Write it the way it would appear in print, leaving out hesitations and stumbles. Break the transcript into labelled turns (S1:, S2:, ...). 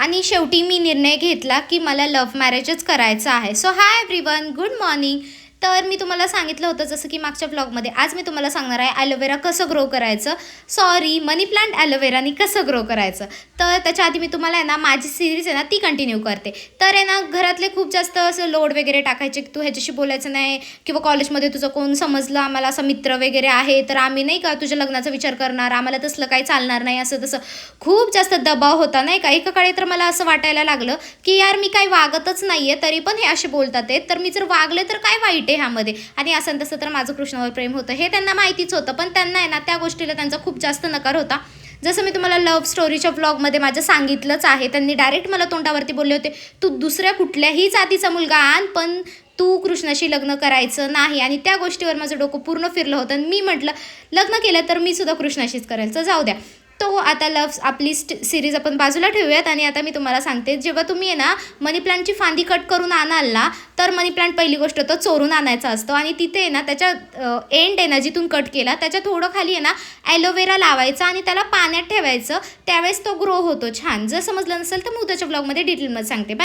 S1: आणि शेवटी मी निर्णय घेतला की मला लव्ह मॅरेजच करायचं आहे. So hi everyone, good morning. तर मी तुम्हाला सांगितलं होतं जसं की मागच्या व्लॉगमध्ये, आज मी तुम्हाला सांगणार आहे ॲलोवेरा कसं ग्रो करायचं, सॉरी मनी प्लांट ॲलोवेरानी कसं ग्रो करायचं. तर त्याच्या आधी मी तुम्हाला आहे ना माझी सिरीज आहे ना ती कंटिन्यू करते. तर आहे ना घरातले खूप जास्त असं लोड वगैरे टाकायचे की तू ह्याच्याशी बोलायचं नाही, किंवा कॉलेजमध्ये तुझं कोण समजलं आम्हाला असं मित्र वगैरे आहे तर आम्ही नाही का तुझ्या लग्नाचा विचार करणार, आम्हाला तसलं काही चालणार नाही, असं तसं खूप जास्त दबाव होता नाही का. एका काळी तर मला असं वाटायला लागलं की यार मी काही वागतच नाही आहे तरी पण हे असे बोलतात आहेत, तर मी जर वागले तर काय वाईट आहे ह्यामध्ये. आणि असं तसं तर माझं कृष्णावर प्रेम होतं हे त्यांना माहितीच होतं, पण त्यांना आहे ना त्या गोष्टीला त्यांचा खूप जास्त नकार होता. जसं मी तुम्हाला लव्ह स्टोरीच्या व्लॉगमध्ये माझं सांगितलंच आहे, त्यांनी डायरेक्ट मला तोंडावरती बोलले होते, तू दुसऱ्या कुठल्याही जातीचा मुलगा आण पण तू कृष्णाशी लग्न करायचं नाही. आणि त्या गोष्टीवर माझं डोकं पूर्ण फिरलं होतं आणि मी म्हटलं लग्न केलं तर मी सुद्धा कृष्णाशीच करेल, तर जाऊ द्या. तो आता आपली सिरीज आपण बाजूला ठेवूयात. आणि आता मी तुम्हाला सांगते, जेव्हा तुम्ही आहे ना मनी प्लांटची फांदी कट करून आणाल ना, तर मनी प्लांट पहिली गोष्ट तो चोरून आणायचा असतो आणि तिथे आहे ना त्याच्या एंड आहे ना जिथून कट केला त्याच्या थोडं खाली आहे ना ॲलोवेरा लावायचा आणि त्याला पाण्यात ठेवायचं, त्यावेळेस तो ग्रो होतो छान. जर समजलं नसेल तर मी उद्याच्या ब्लॉगमध्ये डिटेलमध्ये सांगते.